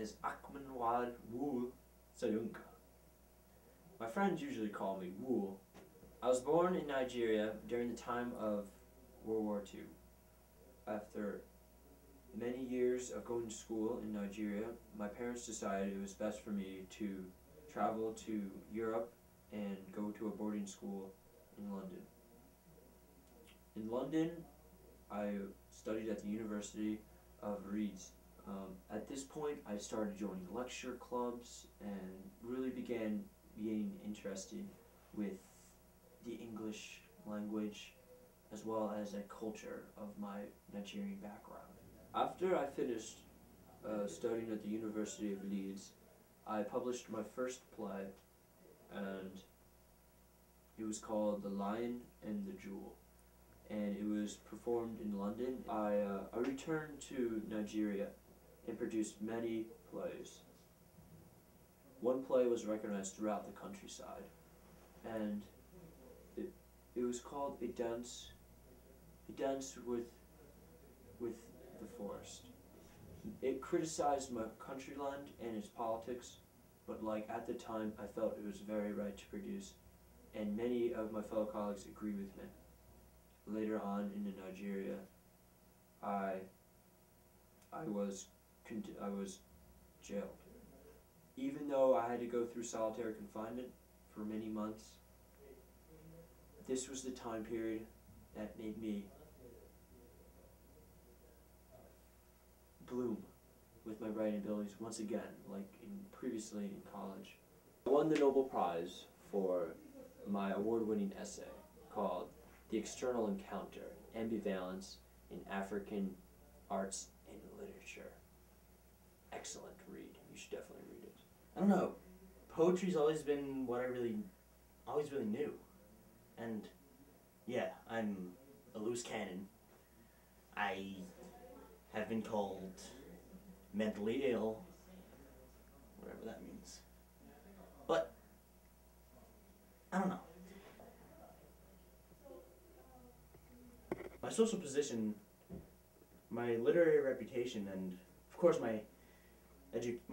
is Wole Soyinka. My friends usually call me Wole. I was born in Nigeria during the time of World War II. After many years of going to school in Nigeria, my parents decided it was best for me to travel to Europe and go to a boarding school in London. In London, I studied at the University of Leeds. At this point, I started joining lecture clubs and really began being interested with the English language as well as a culture of my Nigerian background. After I finished studying at the University of Leeds, I published my first play, and it was called The Lion and the Jewel, and it was performed in London. I returned to Nigeria and produced many plays. One play was recognized throughout the countryside, and it was called A Dance with the Forest. It criticized my countryland and its politics, but like at the time I felt it was very right to produce, and many of my fellow colleagues agree with me. Later on in Nigeria, I was jailed. Even though I had to go through solitary confinement for many months, this was the time period that made me bloom with my writing abilities once again, like previously in college. I won the Nobel Prize for my award-winning essay called The External Encounter, Ambivalence in African Arts and Literature. Excellent read. You should definitely read it. I don't know. Poetry's always been what I always really knew. And yeah, I'm a loose cannon. I have been called mentally ill, whatever that means. But I don't know. My social position, my literary reputation, and of course my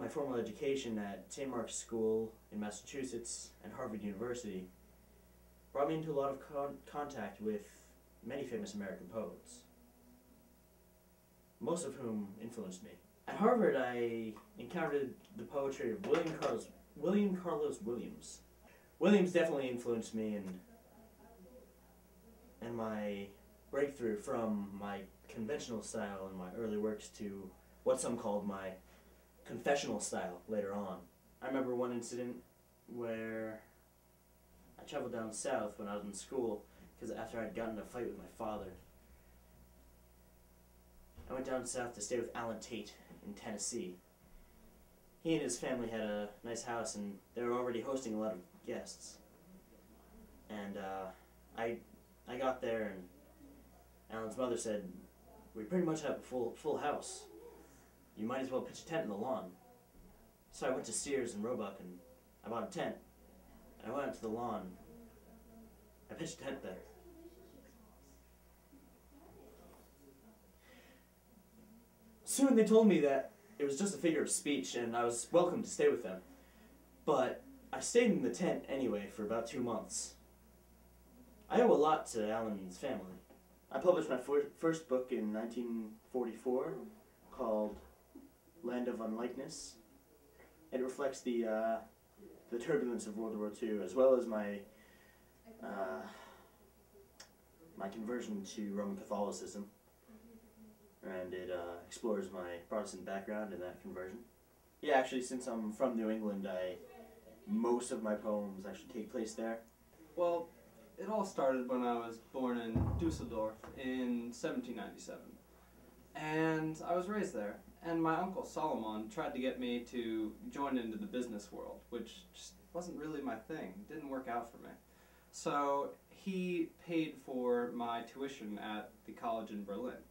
formal education at St. Mark's School in Massachusetts and Harvard University brought me into a lot of contact with many famous American poets, most of whom influenced me. At Harvard, I encountered the poetry of William Carlos Williams. Williams definitely influenced me and my breakthrough from my conventional style in my early works to what some called my confessional style later on. I remember one incident where I traveled down south when I was in school because after I'd gotten in a fight with my father, I went down south to stay with Alan Tate in Tennessee. He and his family had a nice house and they were already hosting a lot of guests. And I got there and Alan's mother said, "We pretty much have a full house. You might as well pitch a tent in the lawn." So I went to Sears and Roebuck and I bought a tent. And I went out to the lawn. I pitched a tent there. Soon they told me that it was just a figure of speech and I was welcome to stay with them. But I stayed in the tent anyway for about 2 months. I owe a lot to Alan's family. I published my first book in 1944 called Land of Unlikeness. It reflects the turbulence of World War II as well as my conversion to Roman Catholicism. And it explores my Protestant background and that conversion. Yeah, actually, since I'm from New England, most of my poems actually take place there. Well, it all started when I was born in Dusseldorf in 1797. And I was raised there. And my uncle Solomon tried to get me to join into the business world, which just wasn't really my thing. It didn't work out for me. So he paid for my tuition at the college in Berlin.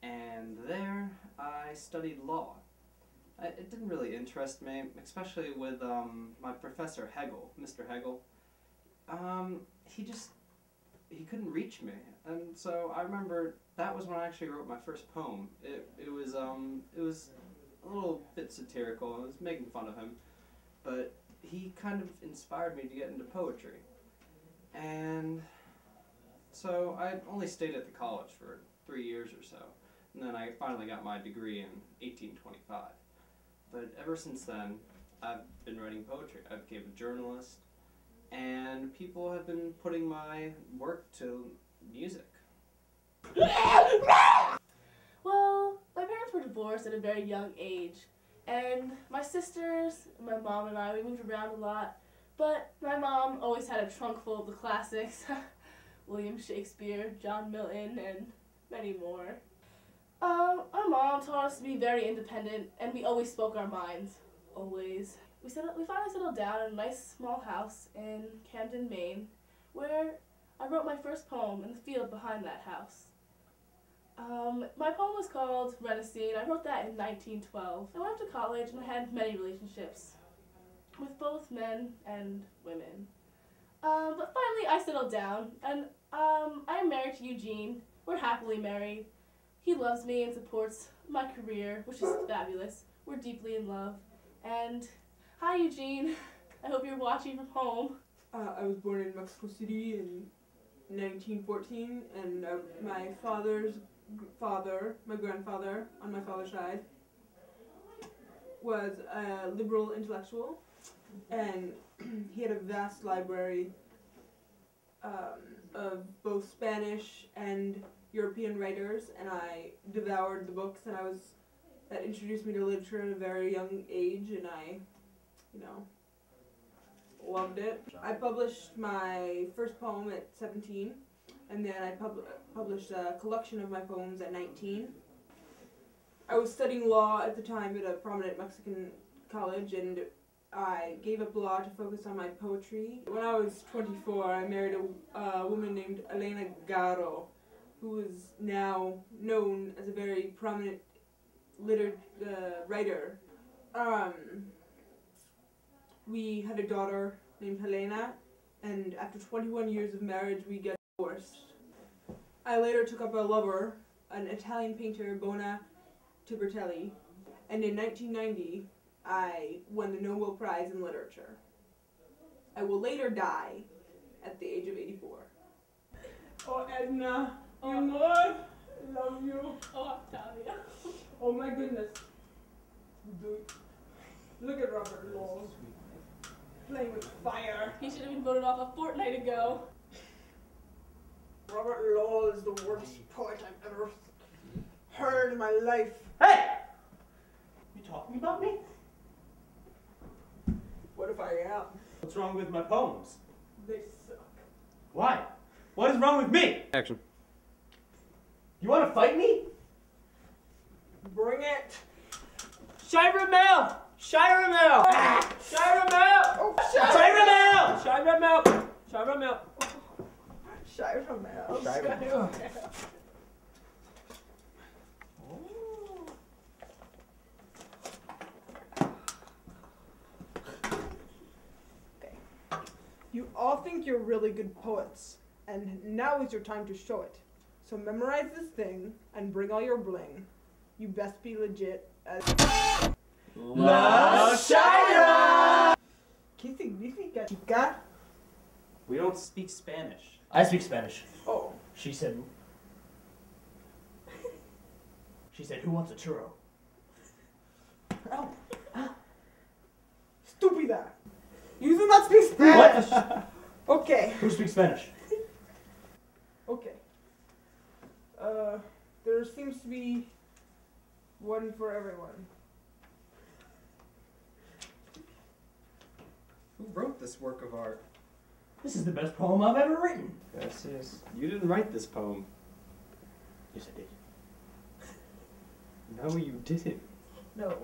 And there I studied law. It didn't really interest me, especially with my professor Hegel, Mr. Hegel. He couldn't reach me, and so I remember that was when I actually wrote my first poem. It was a a little bit satirical. I was making fun of him, but he kind of inspired me to get into poetry. And so I only stayed at the college for 3 years or so, and then I finally got my degree in 1825. But ever since then, I've been writing poetry. I became a journalist, and people have been putting my work to music. Well, my parents were divorced at a very young age, and my sisters, my mom and I, we moved around a lot, but my mom always had a trunk full of the classics, William Shakespeare, John Milton, and many more. Our mom taught us to be very independent, and we always spoke our minds, always. We finally settled down in a nice small house in Camden, Maine, where I wrote my first poem in the field behind that house. My poem was called Renacine. I wrote that in 1912. I went up to college and I had many relationships with both men and women. But finally I settled down, and I am married to Eugene. We're happily married. He loves me and supports my career, which is fabulous. We're deeply in love. And hi, Eugene. I hope you're watching from home. I was born in Mexico City in 1914, and my father's father, my grandfather on my father's side, was a liberal intellectual, and he had a vast library of both Spanish and European writers, and I devoured the books, and that introduced me to literature at a very young age, and I, loved it. I published my first poem at 17, and then I published a collection of my poems at 19. I was studying law at the time at a prominent Mexican college, and I gave up law to focus on my poetry. When I was 24, I married a woman named Elena Garro, who is now known as a very prominent writer. We had a daughter named Helena, and after 21 years of marriage, we got divorced. I later took up a lover, an Italian painter, Bona Tibertelli, and in 1990, I won the Nobel Prize in Literature. I will later die at the age of 84. Oh, Edna, you Lord, love you. Oh, Octavio. Oh my goodness. Look at Robert Lowell. Playing with fire. He should have been voted off a fortnight ago. Robert Lowell is the worst poet I've ever heard in my life. Hey! You talking about me? What if I am? What's wrong with my poems? They suck. Why? What is wrong with me? Action. You want to fight me? Bring it. Shyra Mel! Shyra Mel! Shyra Mel! Oh, Shyra Mel! Shyra Mel! Shyra Mel! Shyra Mel. Shyra. You all think you're really good poets, and now is your time to show it. So memorize this thing and bring all your bling. You best be legit as La Shyra! ¿Qué significa chica? We don't speak Spanish. I speak Spanish. Oh. She said, who wants a churro? Oh. Stupida. You do not speak Spanish. What? Okay. Who speaks Spanish? Okay. There seems to be one for everyone. Who wrote this work of art? This is the best poem I've ever written. Yes. You didn't write this poem. Yes, I did. No, you didn't. No.